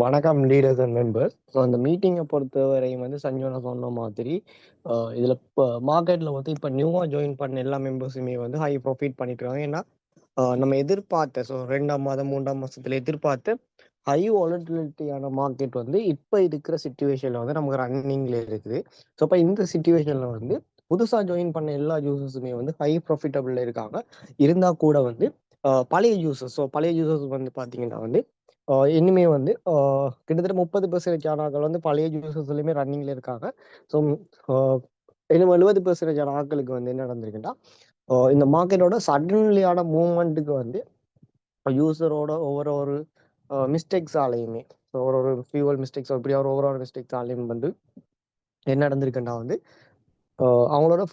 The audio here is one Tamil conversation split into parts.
வணக்கம் லீடர்ஸ் அண்ட் மெம்பர்ஸ். ஸோ அந்த மீட்டிங்கை பொறுத்தவரையும் சஞ்சோனா சொன்ன மாதிரி இதில் இப்போ மார்க்கெட்டில் இப்போ நியூவாக ஜாயின் பண்ண எல்லா மெம்பர்ஸுமே ஹை ப்ராஃபிட் பண்ணிட்டு இருக்காங்க. ஏன்னா நம்ம எதிர்பார்த்த ரெண்டாம் மாதம் மூன்றாம் மாதத்தில் எதிர்பார்த்த ஹை வாலட்டிலிட்டியான மார்க்கெட் இப்போ இருக்கிற சுச்சுவேஷனில் நமக்கு ரன்னிங்கில் இருக்குது. ஸோ இப்போ இந்த சுச்சுவேஷனில் புதுசாக ஜாயின் பண்ண எல்லா யூசர்ஸுமே ஹை ப்ராஃபிட்டபிளில் இருக்காங்க. இருந்தால் கூட பழைய யூசர்ஸ் பழைய யூசர்ஸ் பார்த்தீங்கன்னா இனிமே கிட்டத்தட்ட 30% ஆனாக்கள் பழைய யூசர்ஸ்லயுமே ரன்னிங்ல இருக்காங்க. ஸோ இன்னும் 70% ஆட்களுக்கு என்ன நடந்திருக்குன்னா இந்த மார்க்கெட்டோட சடன்லியான மூவ்மெண்ட்டுக்கு யூசரோட ஒவ்வொரு மிஸ்டேக்ஸாலையுமே ஒரு ஃபியூவல் மிஸ்டேக்ஸ் இப்படி ஒவ்வொரு மிஸ்டேக்ஸாலையும் என்ன நடந்திருக்குன்னா அவங்களோட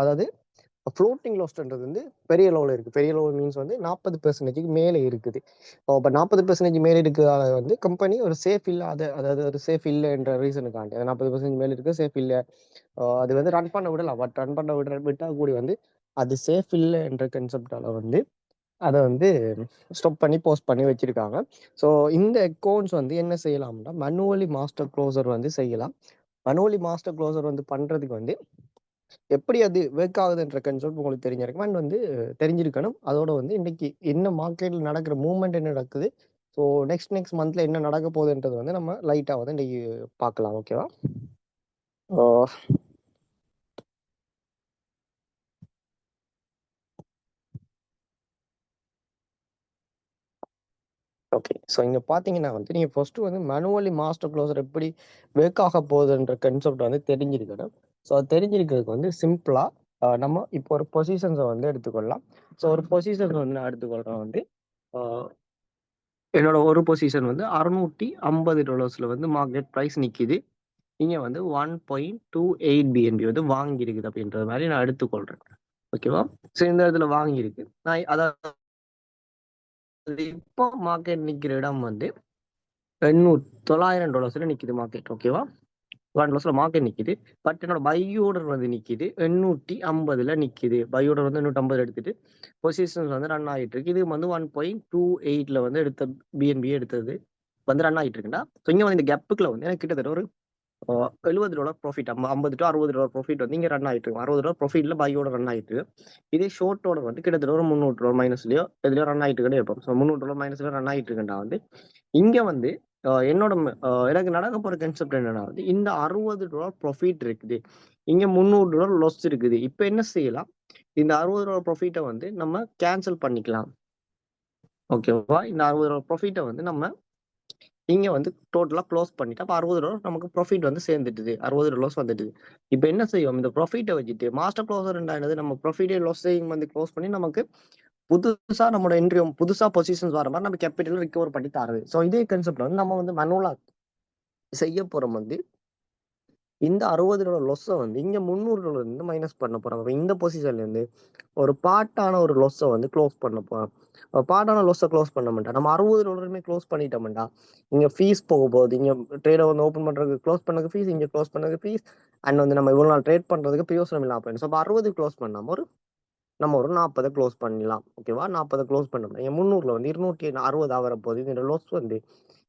அதாவது ஃப்ளோட்டிங் லாஸ்ன்றது பெரிய லெவலில் இருக்குது. பெரிய லெவல் மீன்ஸ் 40% மேலே இருக்குது. இப்போ 40% மேலே இருக்கிறதால கம்பெனி ஒரு சேஃப் இல்லாத, அதாவது ஒரு சேஃப் இல்லைன்ற ரீசனுக்காண்டி 40% மேலே இருக்குது சேஃப் இல்லை. அது ரன் பண்ண விடலாம். பட் ரன் பண்ண விட்டால் கூடி அது சேஃப் இல்லை என்ற கன்செப்டால் அதை ஸ்டாப் பண்ணி போஸ்ட் பண்ணி வச்சிருக்காங்க. ஸோ இந்த அக்கௌண்ட்ஸ் என்ன செய்யலாம்னா மனுவலி மாஸ்டர் க்ளோசர் செய்யலாம். மனுவலி மாஸ்டர் க்ளோசர் பண்ணுறதுக்கு எப்படி அது ஒர்க் ஆகுதுன்ற கன்செப்ட் உங்களுக்கு தெரிஞ்சிருக்கும் அண்ட் தெரிஞ்சிருக்கணும். அதோட இன்னைக்கு என்ன மார்க்கெட்டில் நடக்கிற மூவ்மெண்ட் என்ன நடக்குது, ஸோ நெக்ஸ்ட் மந்த்ல என்ன நடக்க போகுதுன்றது நம்ம லைட்டாக இன்னைக்கு பார்க்கலாம். ஓகேவா? ஓகே. ஸோ இங்கே பார்த்தீங்கன்னா நீங்கள் ஃபர்ஸ்ட்டு மேனுவலி மாஸ்டர் க்ளோசர் எப்படி ஒர்க் ஆக போகுதுன்ற கன்செப்ட் தெரிஞ்சிருக்கணும். ஸோ அது தெரிஞ்சிருக்கிறதுக்கு சிம்பிளாக நம்ம இப்போ ஒரு பொசிஷன்ஸை எடுத்துக்கொள்ளலாம். ஸோ ஒரு பொசிஷன் நான் எடுத்துக்கொள்கிறேன் என்னோட ஒரு பொசிஷன் $650 மார்க்கெட் ப்ரைஸ் நிற்கிது. இங்கே 1.28 BNB வாங்கியிருக்குது அப்படின்ற மாதிரி நான் எடுத்துக்கொள்கிறேன். ஓகேவா? ஸோ இந்த இடத்துல வாங்கியிருக்கு. நான் அதாவது இப்போ மார்க்கெட் நிற்கிற இடம் $900 நிற்கிது மார்க்கெட். ஓகேவா? $1 மார்க்கெட் நிற்கிது. பட் என்னோட பை ஆர்டர் நிற்கிது 850 நிற்கிது. பை ஆர்டர் 850 எடுத்துட்டு பொசிஷன்ஸ் ரன் ஆகிட்டு இருக்கு. இது 1.28 எடுத்த பிஎன்பி எடுத்தது ரன் ஆகிட்டு இருக்குண்டா. ஸோ இங்கே இந்த கேப்புக்குள்ள எனக்கு கிட்டத்தட்ட ஒரு $70 ப்ராஃபிட், $50 to $60 ப்ராஃபிட் இங்கே ரன் ஆகிட்டு இருக்கும். $60 ப்ராஃபிட்ல பையோட ரன் ஆகிட்டு இருக்கு. இதே ஷோர்ட்டோட கிட்டத்தட்ட ஒரு $300 மைனஸ்லயோ எதுலயோ ரன் ஆகிட்டு இருக்கே இருப்போம். ஸோ $300 மைனஸ்ல ரன் ஆகிட்டு இருக்குண்டா இங்க என்னோட எனக்கு நடக்க போற கன்செப்ட் என்னன்னா இந்த $60 ப்ராஃபிட் இருக்குது, இங்க $300 லாஸ் இருக்குது. இப்ப என்ன செய்யலாம், இந்த $60 ப்ராஃபிட்டை நம்ம கேன்சல் பண்ணிக்கலாம். ஓகேவா? இந்த $60 ப்ராஃபிட்டை நம்ம இங்க டோட்டலா க்ளோஸ் பண்ணிட்டு அப்ப $60 நமக்கு ப்ராஃபிட் சேர்ந்துட்டுது. $60 வந்துட்டுது. இப்ப என்ன செய்வோம், இந்த ப்ராஃபிட்டை வச்சுட்டு மாஸ்டர் க்ளோசர் என்னது நம்ம ப்ராஃபிட்டே லாஸையும் க்ளோஸ் பண்ணி நமக்கு புதுசா நம்மளோட என்ட்ரி புதுசா பொசிஷன்ஸ் வர மாதிரி நம்ம கேபிட்டல் ரிகவர் பண்ணி தரது. ஸோ இதே கான்செப்ட் நம்ம மனுவலா செய்ய போறோம். இந்த $60 லொஸ்ஸை இங்க $300 மைனஸ் பண்ண போறோம். அப்ப இந்த பொசிஷன்ல இருந்து ஒரு பார்ட்டான ஒரு லொஸ்ஸை க்ளோஸ் பண்ண போறோம். பார்ட்டான லொஸ்ஸை க்ளோஸ் பண்ண மாட்டோம். நம்ம $60 க்ளோஸ் பண்ணிட்டோம்டா, இங்க ஃபீஸ் போக போகுது. இங்க ட்ரேடை ஓப்பன் பண்றதுக்கு க்ளோஸ் பண்ணதுக்கு ஃபீஸ், இங்க க்ளோஸ் பண்ணதுக்கு ஃபீஸ், அண்ட் நம்ம இவ்வளவு நாள் ட்ரேட் பண்றதுக்கு பிரயோசனம் இல்லாம போயிடும். ஸோ 60 க்ளோஸ் பண்ணாம நம்ம ஒரு 40 க்ளோஸ் பண்ணலாம். ஓகேவா? 40 க்ளோஸ் பண்ணோம். 300ல 260 ஆகிற போது இந்த லொஸ்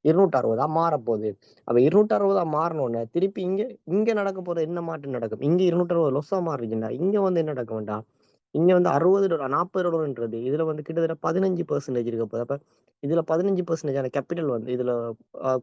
260 மாறப்போகுது. அப்ப 260 மாறணும்னா திருப்பி இங்க நடக்க போறது என்ன மாற்றம் நடக்கும்? இங்க 260 லொஸ்ஸா மாறிச்சுன்னா இங்க என்ன நடக்க வேண்டாம், இங்க $60 $40ன்றது இதுல கிட்டத்தட்ட 15% இருக்க போகுது. அப்ப இதுல 15% கேபிட்டல் இதுல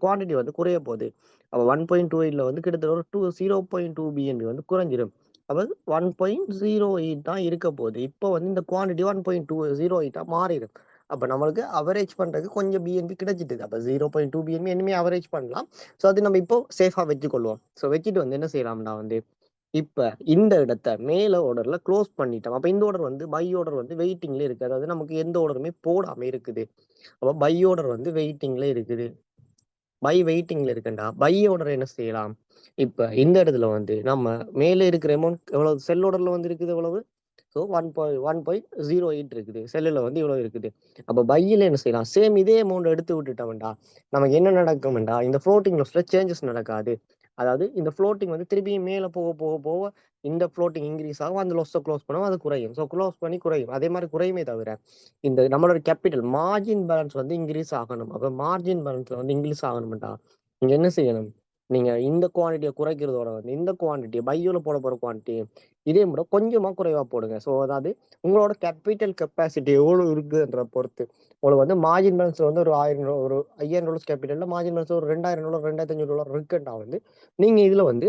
குவான்டிட்டி குறைய போகுது. அப்ப 1.28ல கிட்டத்தட்ட ஒரு 0.2 BNB குறைஞ்சிடும். அப்ப 1.08 தான் இருக்க போகுது. இப்போ இந்த குவான்டிட்டி 1.208 மாறிடும். அப்ப நம்மளுக்கு அவரேஜ் பண்றதுக்கு கொஞ்சம் பிஎன்பி கிடைச்சிட்டு, அப்ப 0.2 பிஎன்பி இனிமே அவரேஜ் பண்ணலாம். ஸோ அது நம்ம இப்போ சேஃபா வச்சுக்கொள்வோம். ஸோ வச்சுட்டு என்ன செய்யலாம்னா இப்ப இந்த இடத்த மேல ஆர்டர்ல க்ளோஸ் பண்ணிட்டோம். அப்ப இந்த ஆர்டர் பை ஆர்டர் வெயிட்டிங்ல இருக்கு. அதாவது நமக்கு எந்த ஆர்டருமே போடாம இருக்குது. அப்ப பை ஆர்டர் வெயிட்டிங்ல இருக்குது. பை வெயிட்டிங்ல இருக்குண்டா பை ஆர்டர் என்ன செய்யலாம், இப்ப இந்த இடத்துல நம்ம மேல இருக்கிற அமௌண்ட் எவ்வளவு செல் ஆர்டர்ல இருக்குது எவ்வளவு, ஸோ 1.08 இருக்குது. செல்லுல இவ்வளவு இருக்குது. அப்ப பையில என்ன செய்யலாம், சேம் இதே அமௌண்ட் எடுத்து விட்டுட்டோம்டா நமக்கு என்ன நடக்கும்டா, இந்த ஃப்ளோட்டிங் லாஸ்ல சேஞ்சஸ் நடக்காது. அதாவது இந்த ஃப்ளோட்டிங் திருப்பியும் மேல போக போக போக இந்த ஃப்ளோட்டிங் இன்க்ரீஸ் ஆகும், அந்த லொஸ்ஸை க்ளோஸ் பண்ணுவோம், அது குறையும். ஸோ க்ளோஸ் பண்ணி குறையும். அதே மாதிரி குறையுமே தவிர இந்த நம்மளோட கேபிட்டல் மார்ஜின் பேலன்ஸ் வந்து இன்க்ரீஸ் ஆகணும். அப்போ மார்ஜின் பேலன்ஸ்ல வந்து இன்க்ரீஸ் ஆகணும்டா நீங்க என்ன செய்யணும்? நீங்க இந்த குவான்டிட்டியை குறைக்கிறதோட வந்து இந்த குவான்டிட்டி பையோல போட போற குவான்டிட்டி இதே விட கொஞ்சமா குறைவா போடுங்க. ஸோ அதாவது உங்களோட கேபிட்டல் கெப்பாசிட்டி எவ்வளவு இருக்குன்ற பொறுத்து உங்களுக்கு வந்து மார்ஜின் பேலன்ஸ் வந்து ஒரு $1000 ஒரு $5000 கேபிட்டல்ல மார்ஜின் பேலன்ஸ் ஒரு $2000 $2500 இருக்குன்னா வந்து நீங்க இதுல வந்து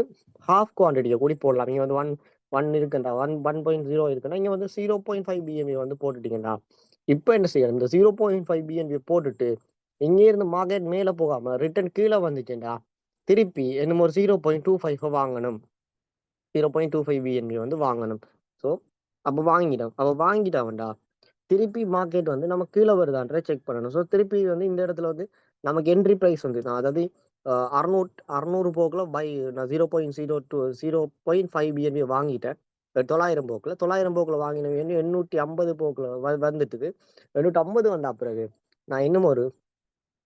ஹாஃப் குவான்டிட்டியை கூடி போடலாம். நீங்க வந்து ஒன் ஒன் இருக்குண்டா 1.0 இருக்குன்னா இங்க வந்து 0.5 பிஎம்பி வந்து போட்டுட்டீங்கன்னா இப்போ என்ன செய்யணும்? இந்த 0.5 பிஎன்பி போட்டுட்டு இங்கே இருந்து மார்க்கெட் மேல போகாம ரிட்டர்ன் கீழே வந்துட்டேன்டா திருப்பி என்னமோ ஒரு 0.25 வாங்கணும். 0.25 பிஎன்பி வந்து வாங்கணும். ஸோ அப்போ வாங்கிட்டான்டா திருப்பி மார்க்கெட் வந்து நம்ம கீழே வருதான்ற செக் பண்ணணும். ஸோ திருப்பி வந்து இந்த இடத்துல வந்து நமக்கு என்ட்ரி ப்ரைஸ் வந்து நான் அதாவது 600 போக்கில் நான் 0.5 பிஎன்பி வாங்கிட்டேன். 900 போக்கில் வாங்கின 850 போக்கில் வந்துட்டுது. 850 வந்தா பிறகு நான் இன்னும் ஒரு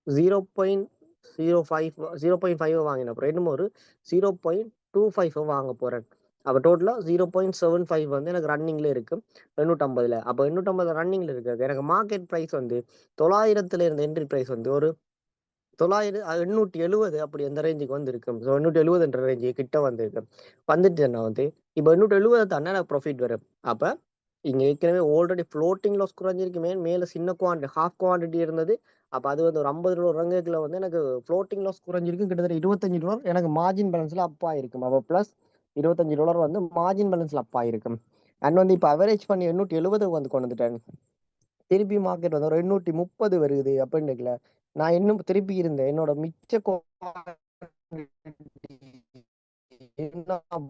0.05 வாங்கின அப்புறம் இன்னும் ஒரு 0.25 வாங்க போறேன். அப்போ டோட்டலாக 0.75 வந்து எனக்கு ரன்னிங்ல இருக்கு 850. அப்போ 850 ரன்னிங்ல இருக்கு. எனக்கு மார்க்கெட் ப்ரைஸ் வந்து 900 இருந்த என்ட்ரி ப்ரைஸ் வந்து ஒரு 870 அப்படி அந்த ரேஞ்சுக்கு வந்து இருக்கு. ஸோ 870 ரேஞ்சு கிட்ட வந்துட்டு நான் வந்து இப்போ 870 தானே எனக்கு ப்ராஃபிட் வரும். அப்போ இங்க ஏற்கனவே ஆல்ரெடி ஃப்ளோட்டிங் லாஸ் குறைஞ்சிருக்குமே, மேல சின்ன குவான்டிட்டி ஹாஃப் குவான்டிட்டி இருந்தது. அப்போ அது வந்து ஒரு $50 ரங்கத்துல வந்து எனக்கு ஃப்ளோட்டிங் லாஸ் குறைஞ்சிருக்கு. கிட்டத்தட்ட $25 எனக்கு மார்ஜின் பேலன்ஸ்ல அப் ஆயிருக்கும். அப்போ ப்ளஸ் $25 வந்து மார்ஜின் பேலன்ஸ்ல அப் ஆயிருக்கும். அண்ட் வந்து இப்போ அவரேஜ் பண்ணி 870 வந்து கொண்டு வந்துட்டேன். திருப்பி மார்க்கெட் வந்து ஒரு 830 வருது அப்படின்னு நான் இன்னும் திருப்பி இருந்தேன் என்னோட மிச்ச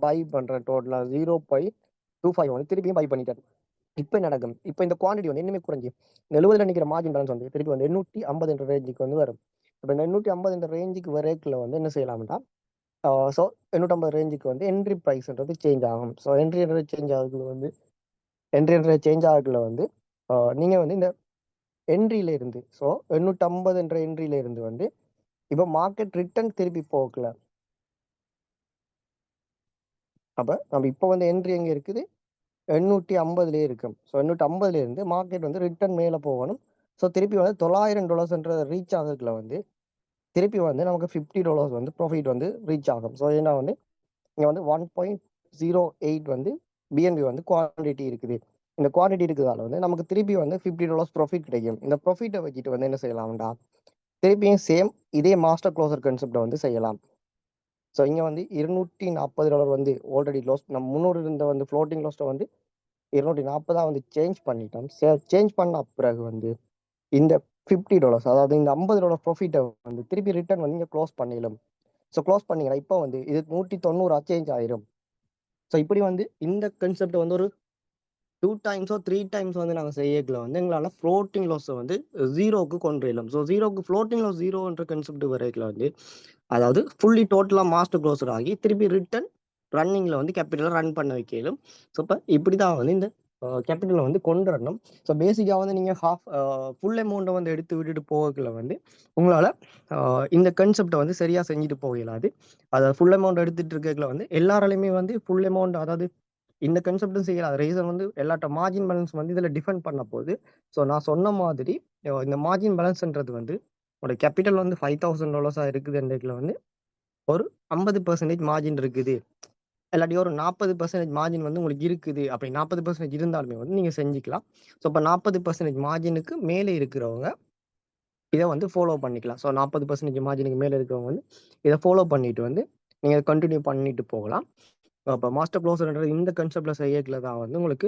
பை பண்றேன் டோட்டலா 0.25 வந்து திருப்பியும் பை பண்ணிட்டேன். இப்போ நடக்கும். இப்போ இந்த குவான்டிட்டி வந்து இன்னுமே குறைஞ்சி 70 நிற்கிற மார்ஜின் பேலன்ஸ் வந்து திருப்பி வந்து 850 என்ற ரேஞ்சுக்கு வந்து வரும். இப்போ இந்த 850 என்ற ரேஞ்சுக்கு வரைக்குள்ள வந்து என்ன செய்யலாம்னா ஸோ 850 ரேஞ்சுக்கு வந்து என்ட்ரி ப்ரைஸ்ன்றது சேஞ்ச் ஆகும். ஸோ என்ட்ரி சேஞ்ச் ஆகுதுல வந்து நீங்க வந்து இந்த என்ட்ரியில இருந்து ஸோ 850 என்ற என்ட்ரியில இருந்து வந்து இப்போ மார்க்கெட் ரிட்டர்ன் திருப்பி போகல. அப்போ நம்ம இப்போ வந்து என்ட்ரி எங்கே இருக்குது 850 இருக்கும். ஸோ 850 இருந்து மார்க்கெட் வந்து ரிட்டர்ன் மேலே போகணும். ஸோ திருப்பி வந்து $900 ரீச் ஆகுதுல வந்து திருப்பி வந்து நமக்கு $50 வந்து ப்ராஃபிட் வந்து ரீச் ஆகும். ஸோ ஏன்னா வந்து இங்கே வந்து 1.08 வந்து பிஎன்பி வந்து குவான்டிட்டி இருக்குது. இந்த குவான்டிட்டி இருக்கிறதால வந்து நமக்கு திருப்பி வந்து $50 ப்ராஃபிட் கிடைக்கும். இந்த ப்ராஃபிட்டை வச்சுட்டு வந்து என்ன செய்யலாம்டா திருப்பியும் சேம் இதே மாஸ்டர் க்ளோசர் கான்செப்டை வந்து செய்யலாம். ஸோ இங்கே வந்து $240 வந்து ஆல்ரெடி லாஸ் நம்ம 300 இருந்த வந்து ஃப்ளோட்டிங் லாஸ்ட்டை வந்து 240 வந்து சேஞ்ச் பண்ணிட்டோம். சேஞ்ச் பண்ண பிறகு வந்து இந்த $50 அதாவது இந்த $50 ப்ராஃபிட்டை வந்து திருப்பி ரிட்டர்ன் வந்து இங்கே க்ளோஸ் பண்ணிடலாம். ஸோ க்ளோஸ் பண்ணிங்கன்னா இப்போ வந்து இது 190 சேஞ்ச் ஆயிரும். ஸோ இப்படி வந்து இந்த கான்செப்ட் வந்து ஒரு 2 டைம்ஸோ 3 டைம்ஸ் வந்து நாங்கள் செய்யல வந்து எங்களால் ஃப்ளோட்டிங் லாஸை வந்து ஜீரோக்கு கொண்டு வரலாம். ஸோ ஜீரோக்கு ஃப்ளோட்டிங் லாஸ் ஜீரோன்ற கான்செப்ட் வரைக்கும் வந்து அதாவது ஃபுல்லி டோட்டலாக மாஸ்டர் க்ளோசர் ஆகி திருப்பி ரிட்டர்ன் ரன்னிங்கில் வந்து கேபிட்டலை ரன் பண்ண வைக்கலும். ஸோ இப்போ இப்படி தான் வந்து இந்த கேபிட்டலை வந்து கொண்டு வரணும். ஸோ பேசிக்காக வந்து நீங்கள் ஃபுல் அமௌண்ட்டை வந்து எடுத்து விட்டுட்டு போகல வந்து உங்களால் இந்த கான்செப்டை வந்து சரியாக செஞ்சுட்டு போக இயலாது. அதை ஃபுல் அமௌண்ட் எடுத்துகிட்டு இருக்கல வந்து எல்லாராலையுமே வந்து ஃபுல் அமௌண்ட் அதாவது இந்த கான்செப்டும் செய்யலாம். ரீசன் வந்து எல்லாட்ட மார்ஜின் பேலன்ஸ் வந்து இதில் டிஃபெண்ட் பண்ண போகுது. ஸோ நான் சொன்ன மாதிரி இந்த மார்ஜின் பேலன்ஸ்ன்றது வந்து உங்களோட கேபிட்டல் வந்து $5000 இருக்குதுன்றதுல வந்து ஒரு 50% மார்ஜின் இருக்குது. இல்லாட்டி ஒரு 40% மார்ஜின் வந்து உங்களுக்கு இருக்குது. அப்படி 40% இருந்தாலுமே வந்து நீங்கள் செஞ்சுக்கலாம். ஸோ இப்போ 40% மார்ஜினுக்கு மேலே இருக்கிறவங்க இதை வந்து ஃபாலோ பண்ணிக்கலாம். ஸோ 40% மார்ஜினுக்கு மேலே இருக்கிறவங்க வந்து இதை ஃபாலோ பண்ணிட்டு வந்து நீங்கள் கண்டினியூ பண்ணிட்டு போகலாம். இப்போ மாஸ்டர் க்ளோசர்ன்ற இந்த கான்செப்டில் செய்யல தான் வந்து உங்களுக்கு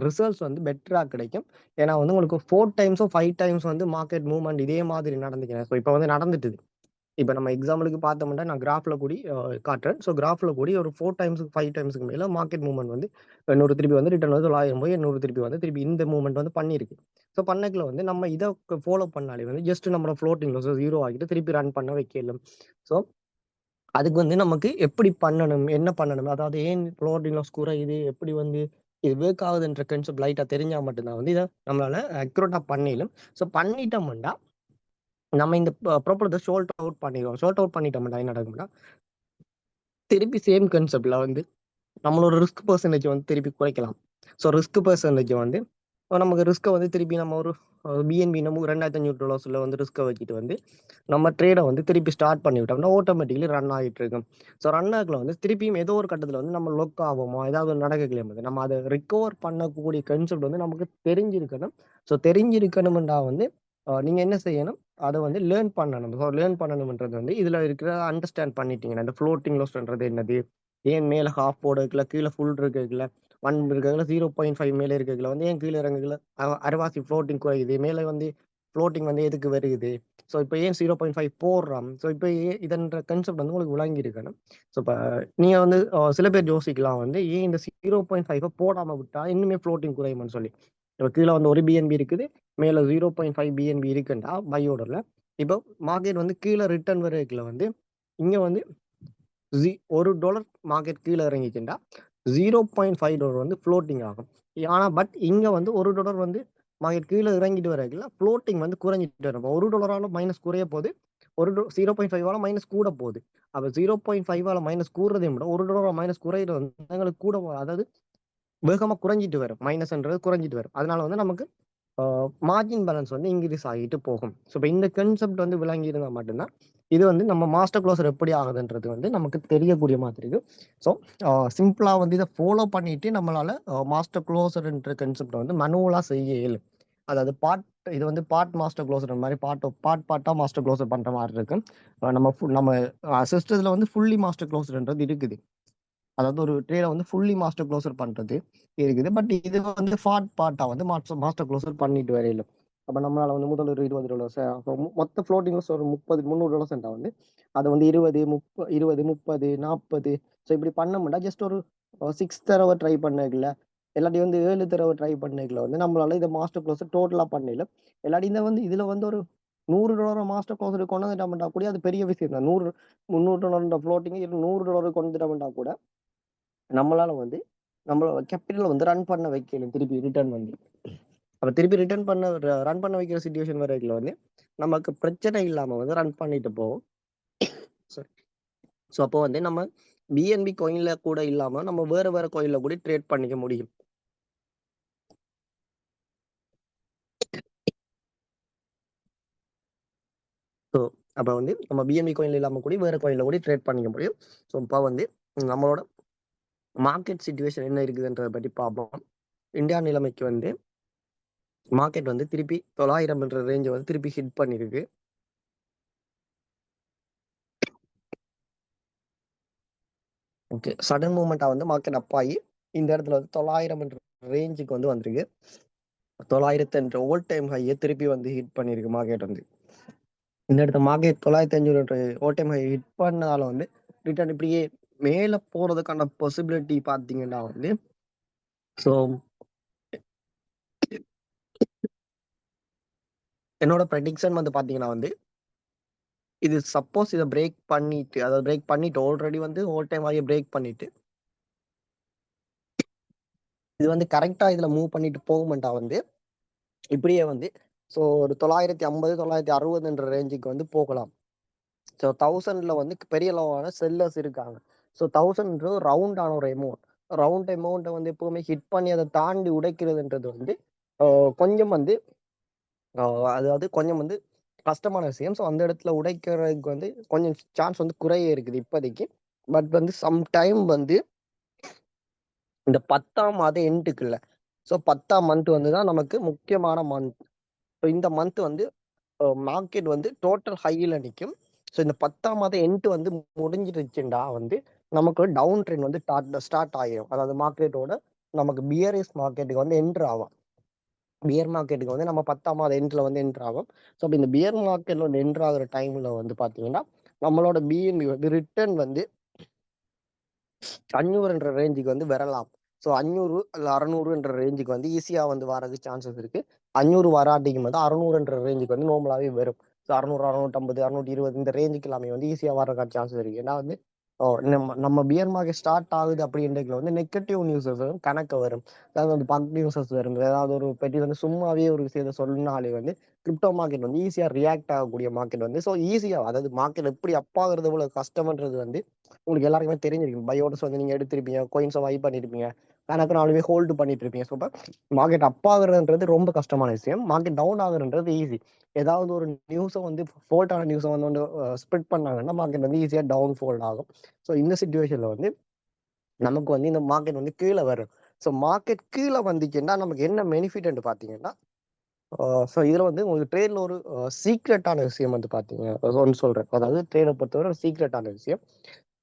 ரிசல்ட்ஸ் வந்து பெட்டராக கிடைக்கும். ஏன்னா வந்து உங்களுக்கு 4 டைம்ஸோ 5 டைம்ஸ் வந்து மார்க்கெட் மூவ்மெண்ட் இதே மாதிரி நடந்துக்கிறேன். ஸோ இப்போ வந்து நடந்துட்டுது. இப்போ நம்ம எக்ஸாம்பிளுக்கு பார்த்தோம்னா நான் கிராஃபில் கூடி காட்டுறேன். ஸோ கிராஃபில் கூடி ஒரு 4 டைம்ஸுக்கு 5 டைம்ஸுக்கு மேலே மார்க்கெட் மூவ்மெண்ட் வந்து 100 திருப்பி வந்து ரிட்டர்ன் வந்து 900 போய் 100 திருப்பி வந்து திருப்பி இந்த மூவ்மெண்ட் வந்து பண்ணியிருக்கு. ஸோ பண்ணக்கில் வந்து நம்ம இதை ஃபாலோ பண்ணாலே வந்து ஜஸ்ட் நம்மளோட ஃப்ளோட்டிங் ஸோ 0 ஆகிட்டு திருப்பி ரன் பண்ண வைக்கலாம். ஸோ அதுக்கு வந்து நமக்கு எப்படி பண்ணணும் என்ன பண்ணணும் அதாவது ஏன் ஃப்ளோட்டிங் லாஸ் குறையுது எப்படி வந்து இது ஒர்க் ஆகுதுன்ற கான்செப்ட் லைட்டாக தெரிஞ்சால் மட்டும்தான் வந்து இதை நம்மளால அக்யூரேட்டாக பண்ணிடலாம். ஸோ பண்ணிட்டோம்னா நம்ம இந்த ப்ராப்பர் ஷோல்ட் அவுட் பண்ணிடுவோம். ஷோல்ட் அவுட் பண்ணிட்டோம்னா என்ன நடக்கும்னா திருப்பி சேம் கான்செப்ட்ல வந்து நம்மளோட ரிஸ்க் பெர்சன்டேஜ் வந்து திருப்பி குறைக்கலாம். ஸோ ரிஸ்க் பெர்சன்டேஜ் வந்து நமக்கு ரிஸ்க்கை வந்து திருப்பி நம்ம ஒரு பிஎன்பி நம்ம $2,500 வந்து ரிஸ்க்கை வச்சுட்டு வந்து நம்ம ட்ரேடை வந்து திருப்பி ஸ்டார்ட் பண்ணி விட்டோம்னா ஆட்டோமேட்டிக்கலி ரன் ஆகிட்டு இருக்கும். ஸோ ரன் ஆகல வந்து திருப்பியும் ஏதோ ஒரு கட்டத்தில் வந்து நம்ம லொக் ஆகுமோ ஏதாவது நடக்கலையும் போது நம்ம அதை ரிகவர் பண்ணக்கூடிய கன்செப்ட் வந்து நமக்கு தெரிஞ்சிருக்கணும். ஸோ தெரிஞ்சிருக்கணும்ன்றா வந்து நீங்கள் என்ன செய்யணும், அதை வந்து லேர்ன் பண்ணணும். ஸோ லேர்ன் பண்ணணும்ன்றது வந்து இதில் இருக்கிற அண்டர்ஸ்டாண்ட் பண்ணிட்டீங்கன்னா இந்த ஃப்ளோட்டிங் லாஸ்ன்றது என்னது, ஏன் மேலே ஹாஃப் போடுறதுக்குல கீழே ஃபுல் இருக்குதுல 1 இருக்கிறதுல 0.5 மேலே இருக்கிறதுல வந்து ஏன் கீழே இறங்குதுல அரைவாசி ஃப்ளோட்டிங் குறையுது, மேலே வந்து ஃப்ளோட்டிங் வந்து எதுக்கு வருகுது, ஸோ இப்போ ஏன் 0.5 போடுறான். ஸோ இப்போ இதன்ற கன்செப்ட் வந்து உங்களுக்கு விளங்கி இருக்கணும். ஸோ இப்போ நீங்கள் வந்து சில பேர் யோசிக்கலாம் வந்து ஏன் இந்த 0.5 போடாமல் விட்டா இன்னுமே ஃப்ளோட்டிங் குறையும்னு சொல்லி. இப்போ கீழே வந்து ஒரு பிஎன்பி இருக்குது, மேலே 0.5 பிஎன்பி இருக்குண்டா பையோடரில். இப்போ மார்க்கெட் வந்து கீழே ரிட்டர்ன் வரைக்குள்ள வந்து இங்கே வந்து $1 மார்க்கெட் கீழே இறங்கிச்சுண்டா $0.5 வந்து ஃப்ளோட்டிங் ஆகும். ஆனால் பட் இங்கே வந்து $1 வந்து மார்க்கெட் கீழே இறங்கிட்டு வரைக்குள்ள ஃப்ளோட்டிங் வந்து குறைஞ்சிட்டு வரும். $1 மைனஸ் குறைய போகுது, 0.5 மைனஸ் கூட போகுது. அப்போ 0.5 மைனஸ் கூடுறதையும் விட $1 மைனஸ் குறையிறது வந்து எங்களுக்கு கூட அதாவது வேகமாக குறைஞ்சிட்டு வரும். மைனஸ்ன்றது குறைஞ்சிட்டு வரும். அதனால வந்து நமக்கு மார்ஜின் பேலன்ஸ் வந்து இன்க்ரீஸ் ஆகிட்டு போகும். ஸோ இப்போ இந்த கன்செப்ட் வந்து விளங்கி இருந்தால் மட்டும்தான் இது வந்து நம்ம மாஸ்டர் க்ளோசர் எப்படி ஆகுதுன்றது வந்து நமக்கு தெரியக்கூடிய மாதிரி இருக்கு. ஸோ சிம்பிளாக வந்து இதை ஃபாலோ பண்ணிட்டு நம்மளால மாஸ்டர் க்ளோசர்ன்ற கன்செப்டை வந்து மனுவலாக செய்ய இயலும். அதாவது இது வந்து பார்ட் மாஸ்டர் க்ளோசர் மாதிரி பார்ட்டாக மாஸ்டர் க்ளோசர் பண்ணுற மாதிரி இருக்கு. நம்ம சிஸ்டத்தில் வந்து ஃபுல்லி மாஸ்டர் க்ளோசர்ன்றது இருக்குது. அதாவது ஒரு ட்ரேடை வந்து ஃபுல்லி மாஸ்டர் க்ளோசர் பண்ணுறது இருக்குது. பட் இது வந்து பார்ட்டாக வந்து மாஸ்டர் க்ளோசர் பண்ணிட்டு வரையில அப்போ நம்மளால வந்து முதல் ஒரு $20 மொத்த ஃப்ளோட்டிங் லாஸ் ஒரு $300 வந்து அதை வந்து 20, 30, 40 ஸோ இப்படி பண்ண முடியாது. ஜஸ்ட் ஒரு 6 தடவை ட்ரை பண்ணல, எல்லாத்தையும் வந்து 7 தடவை ட்ரை பண்ணல வந்து நம்மளால இதை மாஸ்டர் க்ளோசர் டோட்டலாக பண்ணல. எல்லாத்தையும் இந்த வந்து இதில் வந்து ஒரு $100 மாஸ்டர் க்ளோசர் கொண்டு வந்துட்டா கூட அது பெரிய விஷயம் தான். $300 ஃப்ளோட்டிங் $100 கொண்டு வந்துட்டா கூட நம்மளால வந்து நம்மளோட கேபிட்டல் வந்து ரன் பண்ண வைக்கணும். திருப்பி ரிட்டர்ன் வந்து அப்போ திருப்பி ரன் பண்ண வைக்கிற சுச்சுவேஷன் வரைக்கும் வந்து நமக்கு பிரச்சனை இல்லாமல் வந்து ரன் பண்ணிட்டு போவோம். ஸோ அப்போ வந்து நம்ம பிஎன்பி கோயின்ல கூட இல்லாமல் நம்ம வேற வேற கோயின்ல கூட ட்ரேட் பண்ணிக்க முடியும். ஸோ அப்போ வந்து நம்ம பிஎன்பி கோயின்ல இல்லாமல் கூட வேற கோயின்ல கூட ட்ரேட் பண்ணிக்க முடியும். ஸோ இப்போ வந்து நம்மளோட மார்க்கெட் சிச்சுவேஷன் என்ன இருக்குதுன்றதை பற்றி பார்ப்போம். இந்தியா நிலைமைக்கு வந்து மார்க்கெட் வந்து திருப்பி 900 ரேஞ்சை வந்து திருப்பி ஹிட் பண்ணிருக்கு. ஓகே, சடன் மூவ்மெண்ட்டாக வந்து மார்க்கெட் அப் ஆகி இந்த இடத்துல வந்து 900 ரேஞ்சுக்கு வந்து வந்திருக்கு. 900 ஓல் டைம் ஹையை திருப்பி வந்து ஹிட் பண்ணியிருக்கு மார்க்கெட் வந்து. இந்த இடத்த மார்க்கெட் 905 ஓல் டைம் ஹை ஹிட் பண்ணாலும் வந்து ரிட்டர்ன் இப்படியே மேலே போகிறதுக்கான பாசிபிலிட்டி பார்த்தீங்கன்னா வந்து ஸோ என்னோட ப்ரெடிக்ஷன் வந்து பார்த்தீங்கன்னா வந்து இது சப்போஸ் இதை பிரேக் பண்ணிட்டு அதாவது பிரேக் பண்ணிட்டு ஆல்ரெடி வந்து ஓல் டைம் ஹையை பிரேக் பண்ணிட்டு இது வந்து கரெக்டாக இதில் மூவ் பண்ணிட்டு போகுமெண்டா வந்து இப்படியே வந்து ஸோ ஒரு 950 960 ரேஞ்சுக்கு வந்து போகலாம். ஸோ 1000 வந்து பெரிய அளவான செல்லர்ஸ் இருக்காங்க. ஸோ 1000 ரவுண்டான ஒரு அமௌண்ட்டை வந்து எப்பவுமே ஹிட் பண்ணி அதை தாண்டி உடைக்கிறதுன்றது வந்து கொஞ்சம் வந்து அதாவது கொஞ்சம் வந்து கஷ்டமான விஷயம். ஸோ அந்த இடத்துல உடைக்கிறதுக்கு வந்து கொஞ்சம் சான்ஸ் வந்து குறைய இருக்குது இப்போதைக்கு. பட் வந்து சம்டைம் வந்து இந்த 10ஆம் மாத எண்டுக்குள்ள ஸோ 10ஆம் மந்த் வந்து தான் நமக்கு முக்கியமான மந்த். ஸோ இந்த மந்த் வந்து மார்க்கெட் வந்து டோட்டல் ஹையில் நிற்கும். ஸோ இந்த 10ஆம் மாத எண்டு வந்து முடிஞ்சிருச்சுண்டா வந்து நமக்கு டவுன் ட்ரெண்ட் வந்து ஸ்டார்ட் ஆகிடும். அதாவது மார்க்கெட்டோட நமக்கு பியரிஷ் மார்க்கெட்டுக்கு வந்து என்ட்ரு ஆகும். பியர் மார்க்கெட்டுக்கு வந்து நம்ம 10ஆம் மாத எண்டில் வந்து என்ட்ரு ஆகும். ஸோ அப்போ இந்த பியர் மார்க்கெட்டில் வந்து என்ட்ரு ஆகிற டைமில் வந்து பார்த்தீங்கன்னா நம்மளோட பிஎன்பி வந்து ரிட்டர்ன் வந்து 500 ரேஞ்சுக்கு வந்து வரலாம். ஸோ 500 இல்லை 600 ரேஞ்சுக்கு வந்து ஈஸியாக வந்து வரதுக்கு சான்சஸ் இருக்கு. 500 வராட்டிக்கும் வந்து 600 ரேஞ்சுக்கு வந்து நார்மலாகவே வரும். ஸோ 600, 650, 620 இந்த ரேஞ்சுக்கு எல்லாமே வந்து ஈஸியாக வரதுக்கான சான்சஸ் இருக்கு. ஏன்னா வந்து நம்ம பியர் மார்க்கெட் ஸ்டார்ட் ஆகுது அப்படின்றதுல வந்து நெகட்டிவ் நியூஸஸ் வந்து கணக்கு வரும். அதாவது வந்து பக் நியூஸஸ் வரும். ஏதாவது ஒரு பற்றி வந்து சும்மாவே ஒரு விஷயத்த சொன்னாலே வந்து கிரிப்டோ மார்க்கெட் வந்து ஈஸியா ரியாக்ட் ஆகக்கூடிய மார்க்கெட் வந்து ஸோ ஈஸியா அதாவது மார்க்கெட் எப்படி அப் ஆகுறது இவ்வளவு கஷ்டம்ன்றது வந்து உங்களுக்கு எல்லாருக்குமே தெரிஞ்சிருக்கும். பயோடஸ் வந்து நீங்க எடுத்திருப்பீங்க, கோயின்ஸை வை பண்ணிருப்பீங்க, கணக்கு நாளுமே ஹோல்டு பண்ணிட்டு இருப்பீங்க. ஸோ இப்போ மார்க்கெட் அப் ஆகுறதுன்றது ரொம்ப கஷ்டமான விஷயம். மார்க்கெட் டவுன் ஆகுறதுன்றது ஈஸி. ஏதாவது ஒரு நியூஸை வந்து ஃபோல்ட்டான நியூஸை வந்து ஸ்ப்ரெட் பண்ணாங்கன்னா மார்க்கெட் வந்து ஈஸியாக டவுன் ஃபோல்ட் ஆகும். ஸோ இந்த சுச்சுவேஷன்ல வந்து நமக்கு வந்து இந்த மார்க்கெட் வந்து கீழே வரும். ஸோ மார்க்கெட் கீழே வந்துச்சுன்னா நமக்கு என்ன பெனிஃபிட்னு பார்த்தீங்கன்னா, ஸோ இதில் வந்து உங்களுக்கு ட்ரேட்ல ஒரு சீக்ரெட்டான விஷயம் வந்து பார்த்தீங்க ஒன்று சொல்றேன். அதாவது ட்ரேடை பொறுத்தவரை ஒரு சீக்ரெட்டான விஷயம்.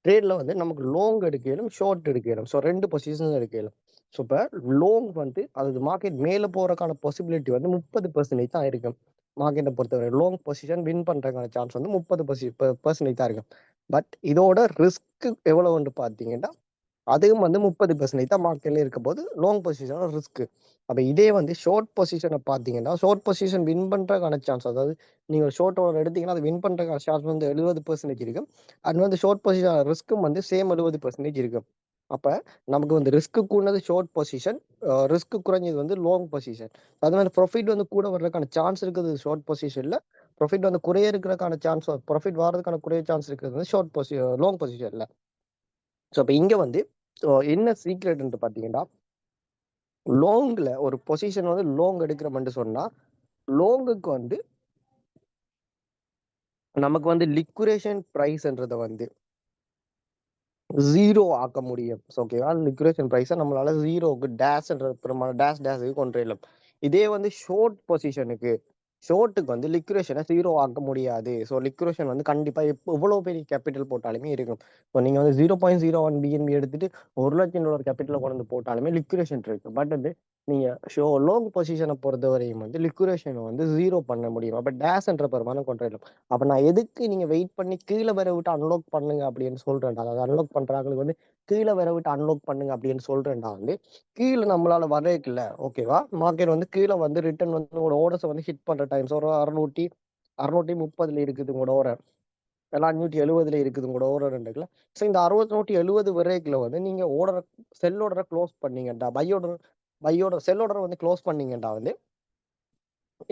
ட்ரேட்ல வந்து நமக்கு லாங் எடுக்கலும் ஷார்ட் எடுக்கலும். ஸோ 2 பொசிஷன் எடுக்கலும். ஸோ இப்போ லாங் வந்து அது மார்க்கெட் மேலே போறதுக்கான பாசிபிலிட்டி வந்து 30% தான் இருக்கும். மார்க்கெட்டை பொறுத்தவரை லாங் பொசிஷன் வின் பண்றதுக்கான சான்ஸ் வந்து 30% தான் இருக்கும். பட் இதோட ரிஸ்க் எவ்வளவுன்னு பார்த்தீங்கன்னா அதுவும் வந்து 30% தான் மார்க்கெட்ல இருக்க போது லாங் பொசிஷனோட ரிஸ்க். அப்ப இதே வந்து ஷார்ட் பொசிஷனை பார்த்தீங்கன்னா ஷார்ட் பொசிஷன் வின் பண்றதுக்கான சான்ஸ் அதாவது நீங்க ஷார்ட் ஓவர் எடுத்தீங்கன்னா அது வின் பண்றதுக்கான சான்ஸ் வந்து 70% இருக்கும். அது வந்து ஷார்ட் பொசிஷன் ரிஸ்க்கும் வந்து சேம் 70% இருக்கும். அப்ப நமக்கு வந்து ரிஸ்க் கூடது ஷார்ட் பொசிஷன், ரிஸ்க் குறைஞ்சது வந்து லாங் பொசிஷன். அதனால ப்ராஃபிட் வந்து கூட வர்றதுக்கான சான்ஸ் இருக்குது ஷார்ட் பொசிஷன்ல. ப்ராஃபிட் வந்து குறைய இருக்கிறதுக்கான சான்ஸ் ப்ராஃபிட் வர்றதுக்கான குறைய சான்ஸ் இருக்கிறது வந்து லாங் பொசிஷன்ல. ஸோ அப்ப இங்க வந்து என்ன சீக்ரெட்ன்ட்டு பார்த்தீங்கன்னா, லாங்ல ஒரு பொசிஷன் வந்து லாங் எடுக்கிறோம்னு சொன்னா, லாங்குக்கு வந்து நமக்கு வந்து லிக்விடேஷன் பிரைஸ்ன்றத வந்து 0 ஆக்க முடியும். ஓகேவா? லிக்விடேஷன் பிரைஸை நம்மளால 0க்கு டேஷ்ன்ற பிரமாணம் டேஷ்க்கு கொண்டு வரலாம். இதே வந்து ஷோர்ட்டுக்கு வந்து லிக்விடேஷனை 0 ஆக்க முடியாது. ஸோ லிக்விடேஷன் வந்து கண்டிப்பா எவ்வளோ பெரிய கேபிட்டல் போட்டாலுமே இருக்கும். ஸோ நீங்க வந்து 0.01 பிஎன்பி எடுத்துட்டு $1,00,000 கேபிட்டல் கொண்டு வந்து போட்டாலுமே லிக்விடேஷன் இருக்கு. பட் வந்து நீங்க லாங் பொசிஷனை பொறுத்த வரையும் வந்து லிக்விடேஷனை வந்து 0 பண்ண முடியும். அப்ப டேஷ்ன்ற பிரமாணம் கொண்டு வரலாம். அப்ப நான் எதுக்கு நீங்க வெயிட் பண்ணி கீழே வர விட்டு அன்லாக் பண்ணுங்க அப்படின்னு சொல்றேன்டா. அதாவது அன்லாக் பண்றாங்களுக்கு வந்து கீழே வர விட்டு அன்லாக் பண்ணுங்க அப்படின்னு சொல்றேன்டா வந்து கீழே நம்மளால வர்றதுக்குல்ல ஓகேவா? மார்க்கெட் வந்து கீழே வந்து ரிட்டர்ன் வந்து உங்களோட ஓர்டர்ஸை வந்து ஹிட் பண்ற டைம்ஸ் ஒரு 630 இருக்குது உங்களோட ஓரர். எல்லாம் 570 இருக்குது உங்களோட ஓரர் ரெண்டுக்குல. ஸோ இந்த 670 வரைக்குல வந்து நீங்க செல் ஓர்டரை க்ளோஸ் பண்ணீங்கடா பையோட செல் ஓர்டரை வந்து க்ளோஸ் பண்ணீங்கடா வந்து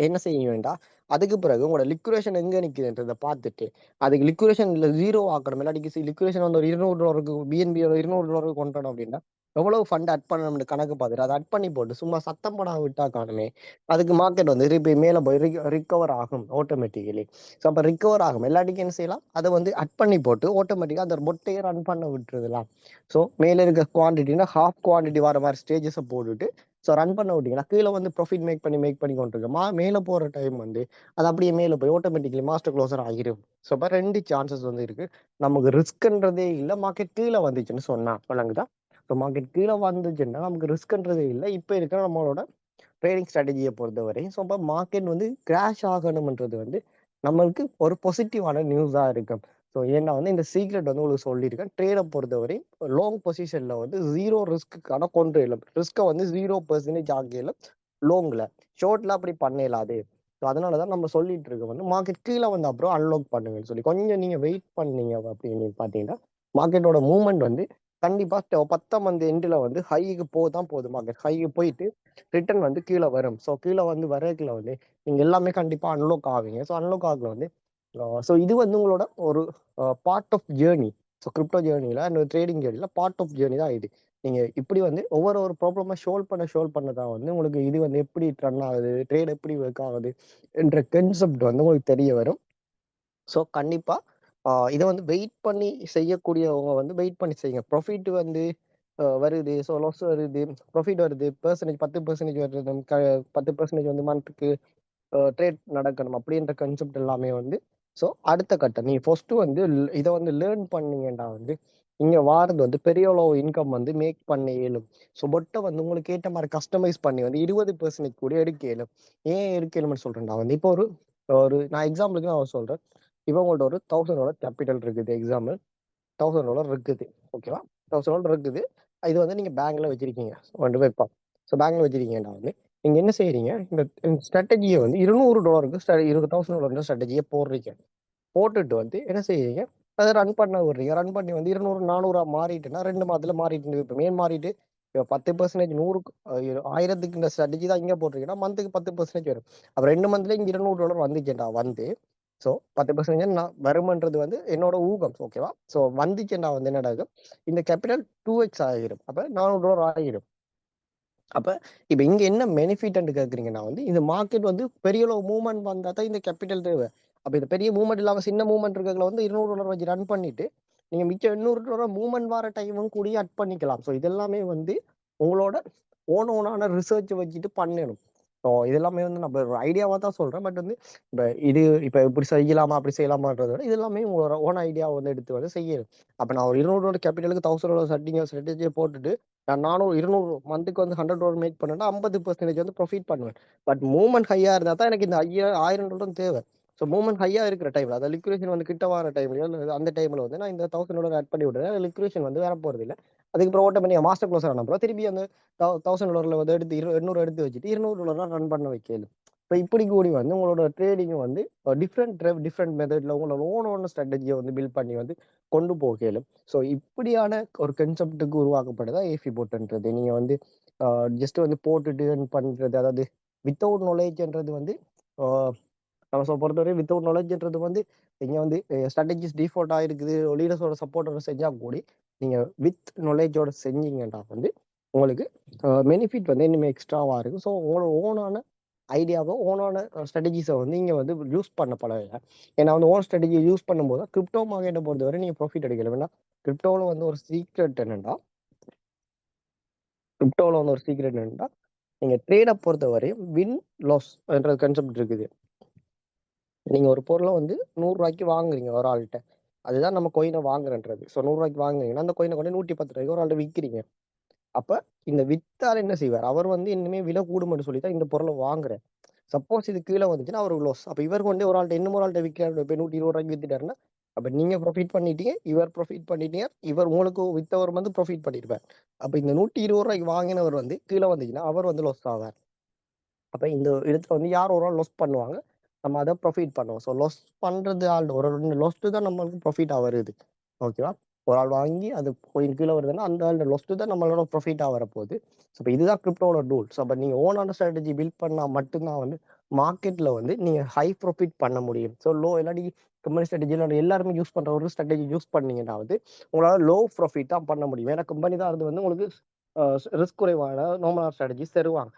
என்ன செய்ய வேண்டாம். அதுக்கு பிறகு உங்களோட லிக்விடேஷன் எங்க நிக்குதுன்றத பார்த்துட்டு அதுக்கு லிக்விடேஷன் இல்ல 0 ஆக்கணும். இல்லாட்டி லிக்விடேஷன் வந்து ஒரு $200 பிஎன்பி $200 கொண்டு வரணும் அப்படின்னா எவ்வளவு ஃபண்ட் அட் பண்ணணும்னு கணக்கு பார்த்துட்டு அதை அட் பண்ணி போட்டு சும்மா சத்தம் படம் விட்டா காணுமே அதுக்கு மார்க்கெட் வந்து திருப்பி மேலே போய் ரிகவர் ஆகும் ஆட்டோமேட்டிக்கலி. ஸோ அப்போ ரிகவர் ஆகும். எல்லாட்டிக்கும் என்ன செய்யலாம், அதை வந்து அட் பண்ணி போட்டு ஆட்டோமேட்டிக்காக அந்த பொட்டையை ரன் பண்ண விட்டுருதுலாம். ஸோ மேலே இருக்க குவான்டிட்டினா ஹாஃப் குவான்டிட்டி வர மாதிரி ஸ்டேஜஸை போட்டுட்டு ஸோ ரன் பண்ண விட்டீங்கன்னா கீழே வந்து ப்ராஃபிட் மேக் பண்ணி கொண்டு இருக்கோமா மேலே போகிற டைம் வந்து அது அப்படியே மேலே போய் ஆட்டோமேட்டிக்கலி மாஸ்டர் க்ளோசர் ஆகிரும். ஸோ அப்போ 2 சான்சஸ் வந்து இருக்கு. நமக்கு ரிஸ்க்ன்றதே இல்லை மார்க்கெட் கீழே வந்துச்சுன்னு சொன்னா வழங்குதா. ஸோ மார்க்கெட் கீழே வந்துச்சுன்னா நமக்கு ரிஸ்க்ன்றதே இல்லை. இப்போ இருக்கிற நம்மளோட ட்ரேடிங் ஸ்ட்ராட்டஜியை பொறுத்தவரை. ஸோ அப்போ மார்க்கெட் வந்து கிராஷ் ஆகணும்ன்றது வந்து நம்மளுக்கு ஒரு பாசிட்டிவான நியூஸாக இருக்கும். ஸோ ஏன்னா வந்து இந்த சீக்ரெட் வந்து உங்களுக்கு சொல்லியிருக்கேன். ட்ரேடை பொறுத்தவரை லாங் பொசிஷன்ல வந்து 0 ரிஸ்க்குக்கான கொண்டு இல்லை ரிஸ்க்கை வந்து 0% ஆகையில லோங்கில் ஷோர்ட்ல அப்படி பண்ண இயலாது. ஸோ அதனால தான் நம்ம சொல்லிட்டு இருக்கோம் வந்து மார்க்கெட் கீழே வந்து அப்புறம் அன்லாக் பண்ணுங்கன்னு சொல்லி கொஞ்சம் நீங்க வெயிட் பண்ணீங்க அப்படின்னு பார்த்தீங்கன்னா மார்க்கெட்டோட மூவ்மெண்ட் வந்து கண்டிப்பா 10ஆம் மந்த் எண்டில் வந்து ஹைக்கு போதான் போகுது. மார்க்கெட் ஹைக்கு போயிட்டு ரிட்டர்ன் வந்து கீழே வரும். ஸோ கீழே வந்து வரக்குள்ள வந்து நீங்க எல்லாமே கண்டிப்பா அன்லாக் ஆவீங்க. ஸோ அன்லாக் ஆகல வந்து ஸோ இது வந்து உங்களோட ஒரு part of journey. So crypto ஜேர்னியில் அந்த ட்ரேடிங் ஜேர்னியில் பார்ட் ஆஃப் ஜேர்னி தான் இது. நீங்க இப்படி வந்து ஒவ்வொரு ப்ராப்ளமா ஷோல்வ் பண்ணதான் வந்து உங்களுக்கு இது வந்து எப்படி ரன் ஆகுது, ட்ரேட் எப்படி ஒர்க் ஆகுது என்ற கன்செப்ட் வந்து உங்களுக்கு தெரிய வரும். ஸோ கண்டிப்பா இதை வந்து வெயிட் பண்ணி செய்யக்கூடியவங்க வந்து வெயிட் பண்ணி செய்யுங்க. ப்ராஃபிட் வந்து வருது, ஸோ லாஸ் வருது, ப்ராஃபிட் வருது, 10% வருது, 10% வந்து மந்த்துக்கு ட்ரேட் நடக்கணும் அப்படின்ற கன்செப்ட் எல்லாமே வந்து ஸோ அடுத்த கட்டம் நீ ஃபர்ஸ்ட் வந்து இதை வந்து லேர்ன் பண்ணீங்கன்னா வந்து இங்க வாரது வந்து பெரிய அளவு இன்கம் வந்து மேக் பண்ண இயலும். ஸோ பொட்டை வந்து உங்களுக்கு ஏற்ற மாதிரி கஸ்டமைஸ் பண்ணி வந்து 20% கூட எடுக்க இயலும். ஏன் எடுக்க இயலும்னு சொல்றேன்டா வந்து இப்போ ஒரு ஒரு நான் எக்ஸாம்பிளுக்கு நான் சொல்றேன். இப்போ உங்கள்ட்ட ஒரு $1,000 கேபிட்டல் இருக்குது. எக்ஸாம்பிள் $1,000 இருக்குது. ஓகேவா? $1,000 இருக்குது. இது வந்து நீங்க பேங்க்ல வச்சிருக்கீங்க. கொண்டு போய் வைப்பா. ஸோ பேங்க்ல வச்சிருக்கீங்கன்னா வந்து நீங்க என்ன செய்யறீங்க, இந்த ஸ்ட்ராட்டஜியை வந்து $200 $20,000 ஸ்ட்ராட்டஜியை போடுறீங்க. போட்டுட்டு வந்து என்ன செய்யறீங்க, அதை ரன் பண்ண விடுறீங்க. ரன் பண்ணி வந்து 200 400 மாறிட்டுன்னா 2 மாதத்துல மாறிட்டு இப்போ மேன் மாறிட்டு இப்போ 10% 100 1000க்கு இந்த ஸ்ட்ராட்டஜி தான் இங்கே போட்டிருக்கீங்கன்னா மந்த்துக்கு 10% வரும். அப்போ 2 மந்த்ல இங்கே $200 வந்துச்சேன்டா வந்து. ஸோ 10% நான் வருமன்றது வந்து என்னோட ஊகம். ஓகேவா? ஸோ வந்துச்சேன்டா வந்து என்னடா இந்த கேபிட்டல் 2x ஆகிடும். அப்போ $400 ஆகிடும். அப்ப இப்ப இங்க என்ன பெனிஃபிட்ன்னு கேக்குறீங்கன்னா வந்து இந்த மார்க்கெட் வந்து பெரிய அளவு மூவ்மெண்ட் வந்தா தான் இந்த கேபிட்டல் தேவை. அப்ப இந்த பெரிய மூவ்மெண்ட் இல்லாம சின்ன மூவ்மெண்ட் இருக்கிறதுல வந்து $200 வச்சு ரன் பண்ணிட்டு நீங்க மிச்சம் $800 மூவ்மெண்ட் வர டைமும் கூடிய அட் பண்ணிக்கலாம். ஸோ இதெல்லாமே வந்து உங்களோட ஓனான ரிசர்ச் வச்சுட்டு பண்ணணும். ஸோ இதெல்லாமே வந்து நம்ம ஒரு ஐடியாவா தான் சொல்றேன். பட் வந்து இப்ப இது இப்ப இப்படி செய்யலாமா அப்படி செய்யலாமான்றத விட இது எல்லாமே உங்களோட ஓன் ஐடியாவை வந்து எடுத்து வந்து செய்யணும். அப்ப நான் ஒரு $200 கேபிட்டலுக்கு $1000 ஸ்ட்ராட்டஜியை போட்டுட்டு நான் 400 200 மந்த்துக்கு வந்து $100 மேக் பண்ணேன்னா 50% வந்து ப்ரொஃபிட் பண்ணுவேன். பட் மூவ்மெண்ட் ஹையா இருந்தா தான் எனக்கு இந்த $1000 தேவை. ஸோ மூவ்மெண்ட் ஹையா இருக்கிற டைம்ல அதாவது லிக்விடேஷன் வந்து கிட்ட வர டைம்லயோ அந்த டைம்ல வந்து நான் இந்த $1000 ஆட் பண்ணி விடுறேன். லிக்விடேஷன் வந்து வர போறது இல்லை. அதுக்கப்புறம் ஓட்ட பண்ணி மாஸ்டர் க்ளோஸ் ஆனப்போ திருப்பி அந்த $1000 வந்து எடுத்து 800 எடுத்து வச்சுட்டு $200 ரன் பண்ண வைக்கலும். இப்போ இப்படி கூடி வந்து உங்களோட ட்ரேடிங் வந்து டிஃப்ரெண்ட் மெத்தட்ல உங்களோட ஓன் ஸ்ட்ராட்டஜியை வந்து பில்ட் பண்ணி வந்து கொண்டு போகலும். ஸோ இப்படியான ஒரு கன்செப்டுக்கு உருவாக்கப்படுதா ஏஃபி போட்டுன்றது. நீங்க வந்து ஜஸ்ட் வந்து போட்டுட்டு பண்றது, அதாவது வித்தவுட் நாலேஜ்ன்றது வந்து நம்ம பொறுத்தவரை வித்தவுட் நாலேஜ்ன்றது வந்து இங்க வந்து ஸ்ட்ராட்டஜிஸ் டிஃபால்ட் ஆயிருக்குது லீடர்ஸோட சப்போர்ட்டோட செஞ்சா கூடி நீங்க வித் நாலேஜோட செஞ்சீங்கன்னா வந்து உங்களுக்கு பெனிஃபிட் வந்து இன்னுமே எக்ஸ்ட்ராவா இருக்கும். ஸோ உங்களோட ஓனான ஐடியாவோ ஓனான ஸ்ட்ராட்டஜிஸை வந்து இங்கே வந்து யூஸ் பண்ண பழகுங்க. ஏன்னா வந்து ஓன் ஸ்ட்ராட்டஜி யூஸ் பண்ணும்போது கிரிப்டோ மார்க்கெட்டை பொறுத்தவரை நீங்கள் ப்ராஃபிட் எடுக்கல. ஏன்னா கிரிப்டோவில் வந்து ஒரு சீக்ரெட் என்னன்னா நீங்கள் ட்ரேடை பொறுத்தவரை வின் லாஸ் என்ற கன்செப்ட் இருக்குது. நீங்க ஒரு பொருளை வந்து $100 வாங்குறீங்க ஒரு ஆள்கிட்ட, அதுதான் நம்ம கோயினை வாங்குறன்றது. ஸோ $100 வாங்குறீங்கன்னா அந்த கோயினை கொண்டு $110 ஒரு ஆள்கிட்ட விற்கிறீங்க. அப்ப இந்த வித்தால் என்ன செய்வார், அவர் வந்து இன்னுமே விலை கூடும்னு சொல்லி தான் இந்த பொருளை வாங்குறேன். சப்போஸ் இது கீழே வந்துச்சுன்னா அவருக்கு லாஸ். அப்ப இவர் கொண்டு ஒரு ஆள்கிட்ட இன்னும் ஒரு ஆள்கிட்ட விற்கிறாரு, இப்போ $120 வித்துட்டாருன்னா அப்ப நீங்க ப்ராஃபிட் பண்ணிட்டீங்க, இவர் ப்ராஃபிட் பண்ணிட்டீங்க, இவர் உங்களுக்கு வித்தவர் வந்து ப்ராஃபிட் பண்ணிருப்பார். அப்ப இந்த $120 வாங்கினவர் வந்து கீழே வந்துச்சுன்னா அவர் வந்து லாஸ் ஆவார். அப்ப இந்த இடத்துல வந்து யார் ஒரு ஆள் லாஸ் பண்ணுவாங்க, நம்ம அதை ப்ரொஃபிட் பண்ணுவோம். ஸோ லாஸ் பண்றது ஆள் ஒரு லொஸ்ட்டு தான் நம்மளுக்கு ப்ரொஃபிட்டா வருது. ஓகேவா? ஒரு ஆள் வாங்கி அது கோயின் கீழே வருதுன்னா அந்த ஆள் லொஸ்ட்டு தான் நம்மளோட ப்ரொஃபிட்டா வரப்போகுது. ஸோ இப்போ இதுதான் கிரிப்டோட ரூல்ஸ். அப்போ நீங்க ஓனான ஸ்ட்ராட்டஜி பில்ட் பண்ணா மட்டும்தான் வந்து மார்க்கெட்ல வந்து நீங்க ஹை ப்ராஃபிட் பண்ண முடியும். ஸோ லோ இல்லாட்டி கம்பெனி ஸ்ட்ராட்டஜி எல்லாருமே யூஸ் பண்ற ஒரு ஸ்ட்ராட்டஜி யூஸ் பண்ணீங்கன்னா வந்து உங்களால லோ ப்ராஃபிட் தான் பண்ண முடியும். ஏன்னா கம்பெனி தான் அது வந்து உங்களுக்கு ரிஸ்க் குறைவான நார்மலான ஸ்ட்ராட்டஜிஸ் தருவாங்க.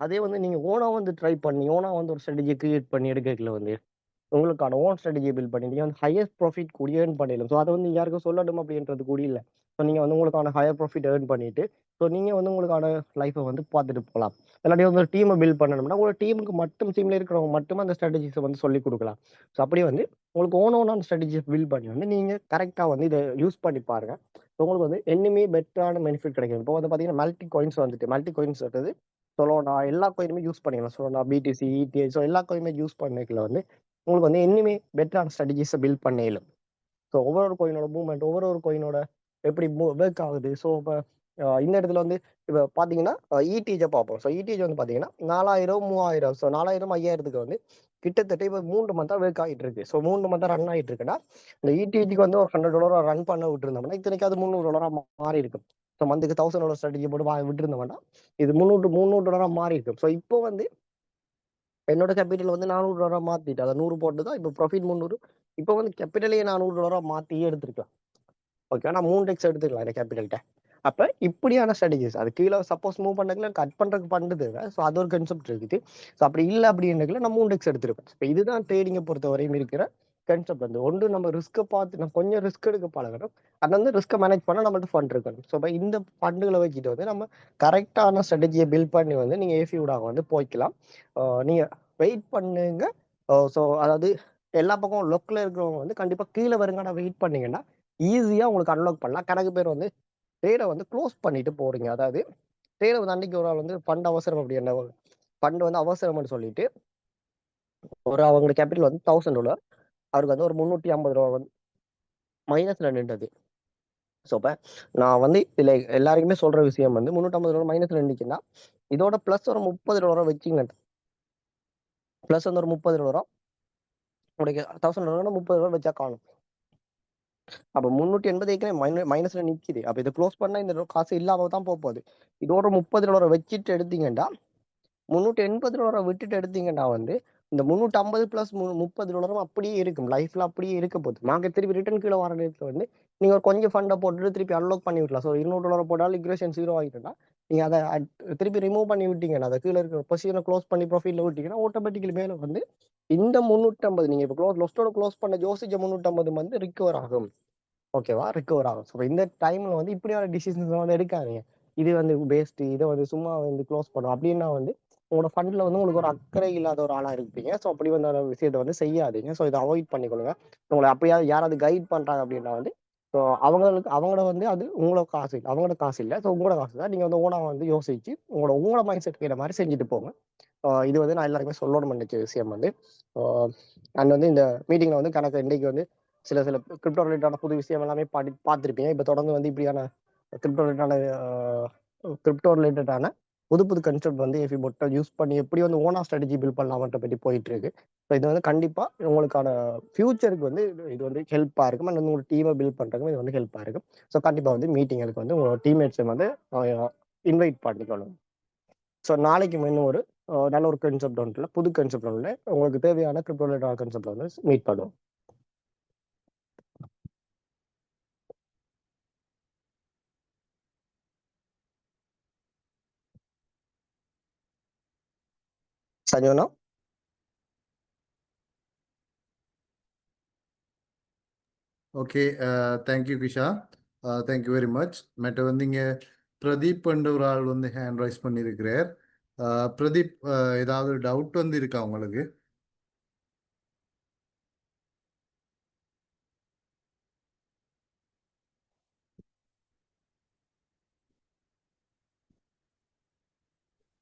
அதே வந்து நீங்க ஓனா வந்து ட்ரை பண்ணி ஓனா வந்து ஒரு ஸ்ட்ராட்டஜி கிரியேட் பண்ணி எடுக்கல வந்து உங்களுக்கான ஓன் ஸ்ட்ராட்டஜியை பில்ட் பண்ணி நீங்க வந்து ஹையஸ்ட் ப்ராஃபிட் கூடிய ஏர்ன் பண்ணிடலாம். ஸோ அதை வந்து யாருக்கும் சொல்லணும் அப்படின்றது கூட இல்லை. ஸோ நீங்க வந்து உங்களுக்கான ஹையர் ப்ராஃபிட் ஏர்ன் பண்ணிட்டு ஸோ நீங்க வந்து உங்களுக்கான லைஃப்பை வந்து பார்த்துட்டு போகலாம். இல்லாட்டி வந்து ஒரு டீமை பில்ட் பண்ணணும்னா உங்களோட டீமுக்கு மட்டும் டீம்ல இருக்கிறவங்க மட்டும் அந்த ஸ்ட்ராட்டஜிஸை வந்து சொல்லி கொடுக்கலாம். ஸோ அப்படியே வந்து உங்களுக்கு ஓனான ஸ்ட்ராட்டஜியை பில்ட் பண்ணி வந்து நீங்க கரெக்டாக வந்து இதை யூஸ் பண்ணி பாருங்க. உங்களுக்கு வந்து என்னமே பெட்டரான பெனிஃபிட் கிடைக்கும். இப்போ வந்து பார்த்தீங்கன்னா மல்டி காயின்ஸ் வருது. சொலோனா எல்லா கோயினுமே யூஸ் பண்ணிக்கலாம். சொலோனா, பிடிசி, இடிஐ ஸோ எல்லா கோயினுமே யூஸ் பண்ணிக்கல வந்து உங்களுக்கு வந்து இன்னுமே பெட்டரான ஸ்ட்ராட்டஜிஸை பில்ட் பண்ணலும். ஸோ ஒவ்வொரு கோயினோட மூவ்மெண்ட் ஒவ்வொரு கோயினோட எப்படி ஒர்க் ஆகுது. ஸோ இப்போ இந்த இடத்துல வந்து இப்போ பார்த்தீங்கன்னா இடிஜை பார்ப்போம். ஸோ இடிஜை வந்து பார்த்தீங்கன்னா 4000 3000 ஸோ 4000 5000க்கு வந்து கிட்டத்தட்ட இப்போ 3 மந்த்தாக ஒர்க் ஆகிட்டு இருக்கு. ஸோ 3 மந்த்தாக ரன் ஆகிட்டு இருக்குன்னா இந்த இடிஜிக்கு வந்து ஒரு $100 ரன் பண்ண விட்டுருந்தோம்னா இத்தனைக்கு அது $300 மாறி இருக்கும். ஸோ மந்த்துக்கு $1000 ஸ்ட்ராட்டஜி போட்டு விட்டுருந்தோம்னா இது $300 மாறி இருக்கும். ஸோ இப்போ வந்து என்னோட கேபிட்டல் வந்து $400 மாத்திட்டு அதை 100 போட்டு தான் இப்போ ப்ராஃபிட் 300. இப்போ வந்து கேபிட்டலே $400 மாற்றி எடுத்துருக்கலாம். ஓகே, நான் 3x எடுத்துக்கலாம் இந்த கேபிட்டல்கிட்ட. அப்போ இப்படியான ஸ்ட்ராட்டஜிஸ் அது கீழே சப்போஸ் மூவ் பண்ணக்குள்ள கட் பண்ணுறதுக்கு பண்ணுறது. ஸோ அது ஒரு கன்செப்ட் இருக்குது. ஸோ அப்படி இல்லை அப்படின்றதுல நான் 3x எடுத்துருப்பேன். இப்போ இதுதான் ட்ரேடிங்கை பொறுத்த வரையும் இருக்கிற கன்செப்ட். வந்து ஒன்று நம்ம ரிஸ்க்கை பார்த்து நம்ம கொஞ்சம் ரிஸ்க் எடுக்க பழகணும். அது வந்து ரிஸ்க்கை மேனேஜ் பண்ண நம்மள்ட்ட ஃபண்ட் இருக்கணும். ஸோ இப்போ இந்த ஃபண்டுகளை வச்சுட்டு வந்து நம்ம கரெக்டான ஸ்ட்ராட்டஜியை பில்ட் பண்ணி வந்து நீங்கள் ஏஃபி ஊடாக வந்து போய்க்கலாம். நீங்கள் வெயிட் பண்ணுங்க. ஸோ அதாவது எல்லா பக்கம் லொக்கில் இருக்கிறவங்க வந்து கண்டிப்பாக கீழே வருங்க. நான் வெயிட் பண்ணீங்கன்னா ஈஸியாக உங்களுக்கு அன்லாக் பண்ணலாம். கணக்கு பேர் வந்து ட்ரேடை வந்து க்ளோஸ் பண்ணிட்டு போறீங்க. அதாவது ட்ரேடை வந்து அன்னைக்கு ஒரு ஆள் வந்து ஃபண்ட் அவசரம் அப்படி என்ன ஃபண்ட் வந்து அவசரம்னு சொல்லிட்டு ஒரு அவங்க கேபிட்டல் வந்து $1000 அவருக்கு வந்து ஒரு $350 வந்து மைனஸ்ல நின்றது. ஸோ இப்போ நான் வந்து இதில் எல்லாருக்குமே சொல்ற விஷயம் வந்து $350 மைனஸ்ல நின்றுச்சுன்னா இதோட ப்ளஸ் ஒரு $30 வச்சிங்க. ப்ளஸ் வந்து ஒரு $30 உங்களுக்கு $1000 $30 வச்சா காணும். அப்ப 380 ஏற்கனவே மைனஸ்ல நிக்குது. அப்ப இதை க்ளோஸ் பண்ணா இந்த காசு இல்லாம தான் போக போகுது. இதோட $30 வச்சுட்டு எடுத்தீங்கன்னா, $380 விட்டுட்டு எடுத்தீங்கன்னா இந்த 350 பிளஸ் $30 அப்படியே இருக்கும். லைஃப்ல அப்படியே இருக்க போகுது. மார்க்கெட் திருப்பி ரிட்டர்ன் கீழே வர நேரத்துல நீங்க ஒரு கொஞ்சம் ஃபண்டை போட்டுட்டு திருப்பி அன்லாக் பண்ணி விடலாம். ஸோ $200 போட்டாலும் லிக்ரேஷன் 0 ஆகிட்டுனா நீங்க அதை திருப்பி ரிமூவ் பண்ணி விட்டீங்கன்னா, அதை கீழே இருக்கிற பொசிஷனை க்ளோஸ் பண்ணி ப்ரொஃபைட்ல விட்டீங்கன்னா ஆட்டோமேட்டிக்கலி மேல இந்த 350 நீங்க இப்போ லொஸ்டோட க்ளோஸ் பண்ண யோசிச்ச 350 ரிகவர் ஆகும். ஓகேவா, ரிகவர் ஆகும். ஸோ இந்த டைம்ல இப்படியான டிசிஷன்ஸ் எடுக்காதீங்க. இது பேஸ்ட் இதை சும்மா க்ளோஸ் பண்ணும் அப்படின்னா உங்களோட ஃபண்ட்ல உங்களுக்கு ஒரு அக்கறை இல்லாத ஒரு ஆளா இருப்பீங்க. ஸோ அப்படி அந்த விஷயத்தை செய்யாதீங்க. ஸோ இதை அவாய்ட் பண்ணிக்கொள்ளுங்க. உங்களை அப்படியாவது யாராவது கைட் பண்றாங்க அப்படின்னா ஸோ அவங்களுக்கு அவங்களோட அது உங்களோட காசு இல்லை, அவங்களோட காசு இல்லை. ஸோ உங்களோட காசு தான். நீங்க ஓனா யோசிச்சு உங்களோட மைண்ட் செட் கேட்ட மாதிரி செஞ்சுட்டு போங்க. இது நான் எல்லாருக்குமே சொல்லணும் நினைச்ச விஷயம் அண்ட் இந்த மீட்டிங்ல கணக்கு இன்றைக்கு சில சில கிரிப்டோ ரிலேட்டான புது விஷயம் எல்லாமே பார்த்துருப்பீங்க. இப்போ தொடர்ந்து இப்படியான கிரிப்டோ ரிலேட்டான கிரிப்டோ ரிலேட்டடான புது புது கன்செப்ட் எஃபி பொட்டை யூஸ் பண்ணி எப்படி ஓனா ஸ்ட்ராட்டஜி பில்ட் பண்ணலாமன்ற பற்றி போயிட்டு இருக்கு. ஸோ இது கண்டிப்பா உங்களுக்கான ஃபியூச்சருக்கு இது ஹெல்ப்பாக இருக்கும். அண்ட் உங்களோட டீமை பில்ட் பண்றதுக்கு இது ஹெல்ப்பாக இருக்கும். ஸோ கண்டிப்பா மீட்டிங்களுக்கு உங்களோட டீம்மேட்ஸை இன்வைட் பண்ணிக்கணும். ஸோ நாளைக்கு இன்னும் ஒரு நல்ல ஒரு கன்செப்ட் ஒன்றில் புது கன்செப்ட் ஒன்றில் உங்களுக்கு தேவையான கிரிப்டோ ரிலேட்டட் கன்செப்ட் மீட் பண்ணுவோம். சஜோனா, ஓகே, தேங்க்யூ கிஷா, தேங்க்யூ வெரி மச். மற்ற இங்கே பிரதீப் என்ற ஒரு ஆள் ஹேண்ட் ரைஸ் பண்ணியிருக்கிறார். பிரதீப், ஏதாவது டவுட் இருக்கா உங்களுக்கு?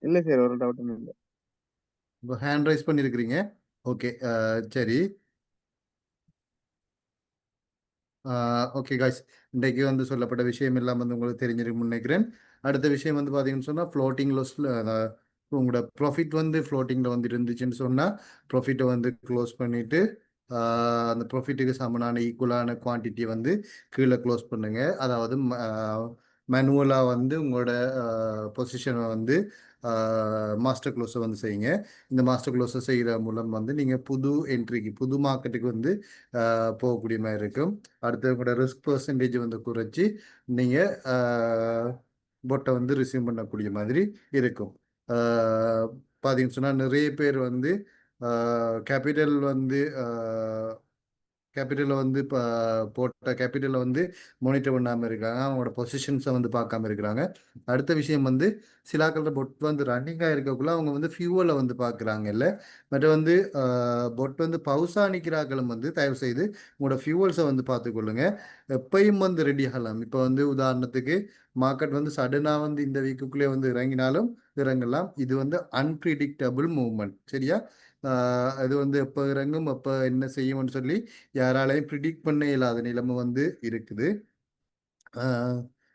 இல்லை சார், ஒரு டவுட்டும் இல்லை. இப்போ ஹேண்ட் ரைஸ் பண்ணியிருக்கிறீங்க. ஓகே, சரி. ஓகே காய்ஸ், இன்றைக்கு சொல்லப்பட்ட விஷயம் எல்லாம் உங்களுக்கு தெரிஞ்சிருக்கும் நினைக்கிறேன். அடுத்த விஷயம் பார்த்தீங்கன்னு சொன்னால் ஃப்ளோட்டிங் லாஸில் உங்களோட ப்ராஃபிட் ஃப்ளோட்டிங்கில் இருந்துச்சுன்னு சொன்னால் ப்ராஃபிட்டை க்ளோஸ் பண்ணிவிட்டு அந்த ப்ராஃபிட்டுக்கு சமனான ஈக்குவலான குவான்டிட்டி கீழே க்ளோஸ் பண்ணுங்க. அதாவது மேனுவலாக உங்களோட பொசிஷனை மாஸ்டர் க்ளோஸை செய்யுங்க. இந்த மாஸ்டர் க்ளோஸை செய்கிற மூலம் நீங்கள் புது என்ட்ரிக்கு புது மார்க்கெட்டுக்கு போகக்கூடிய மாதிரி இருக்கும். அடுத்து உங்களோட ரிஸ்க் பர்சன்டேஜ் குறைச்சி நீங்கள் பொட்டை ரிசீவ் பண்ணக்கூடிய மாதிரி இருக்கும். பார்த்தீங்கன்னு சொன்னால் நிறைய பேர் கேபிட்டல் கேபிட்டலில் இப்போ போட்ட கேபிட்டலில் மானிட்டர் பண்ணாமல் இருக்காங்க. அவங்களோட பொசிஷன்ஸை பார்க்காம இருக்கிறாங்க. அடுத்த விஷயம் சிலாக்கள பொட் ரன்னிங்காக இருக்கக்குள்ள அவங்க ஃபியூவலை பார்க்குறாங்க. இல்லை மற்ற பொட் பவுஸாக நிற்கிறாக்களும் தயவு செய்து உங்களோட ஃபியூவல்ஸை பார்த்துக்கொள்ளுங்க. எப்பயும் ரெடி ஆகலாம். இப்போ உதாரணத்துக்கு மார்க்கெட் சடனாக இந்த வீக்குள்ளே இறங்கினாலும் இறங்கலாம். இது அன்பிரிடிக்டபிள் மூவ்மெண்ட். சரியா? அது எப்போ இறங்கும் எப்போ என்ன செய்யும்னு சொல்லி யாராலையும் ப்ரிடிக்ட் பண்ண இயலாத நிலைமை இருக்குது.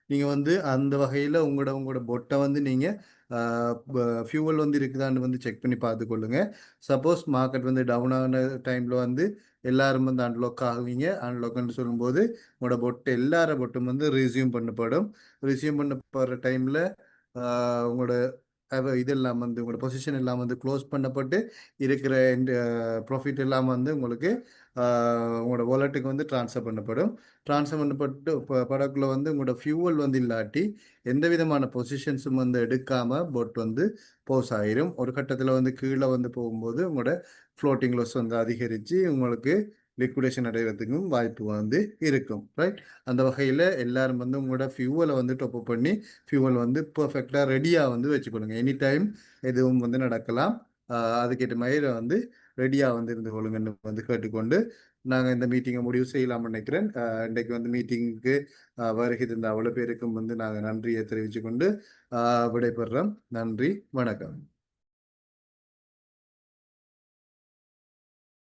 நீங்கள் அந்த வகையில் உங்களோட பொட்டை நீங்கள் ஃபியூவல் இருக்குதான்னு செக் பண்ணி பார்த்துக்கொள்ளுங்க. சப்போஸ் மார்க்கெட் டவுன் ஆன டைமில் எல்லாரும் அன்லாக் ஆகுவீங்க. அன்லாக்னு சொல்லும்போது உங்களோட பொட்டு எல்லார பொட்டும் ரிசியூம் பண்ணப்படும். ரிசியூம் பண்ணப்படுற டைமில் உங்களோட இதெல்லாம் உங்களோட பொசிஷன் எல்லாம் க்ளோஸ் பண்ணப்பட்டு இருக்கிற ப்ராஃபிட் எல்லாம் உங்களுக்கு உங்களோட வாலெட்டுக்கு ட்ரான்ஸ்ஃபர் பண்ணப்படும். ட்ரான்ஸ்ஃபர் பண்ணப்பட்டு படக்குள்ள உங்களோட ஃபியூவல் இல்லாட்டி எந்த விதமான பொசிஷன்ஸும் எடுக்காமல் பொட் போஸ் ஆயிரும். ஒரு கட்டத்தில் கீழே போகும்போது உங்களோட ஃப்ளோட்டிங் லாஸ் அதிகரித்து உங்களுக்கு லிக்விடேஷன் அடைகிறதுக்கும் வாய்ப்பு இருக்கும். ரைட்? அந்த வகையில் எல்லாரும் உங்களோட ஃபியூவலை டொப் பண்ணி ஃபியூவல் பர்ஃபெக்டாக ரெடியாக வச்சுக்கொள்ளுங்க. எனி டைம் எதுவும் நடக்கலாம். அதுக்கேற்ற மாதிரி ரெடியாக இருந்து கொள்ளுங்கன்னு கேட்டுக்கொண்டு நாங்கள் இந்த மீட்டிங்கை முடிவு செய்யலாம்னு நினைக்கிறேன். இன்றைக்கு மீட்டிங்க்கு வருகை இருந்த அவ்வளோ பேருக்கும் நாங்கள் நன்றியை தெரிவித்து கொண்டு விடைபெறுறோம். நன்றி, வணக்கம்.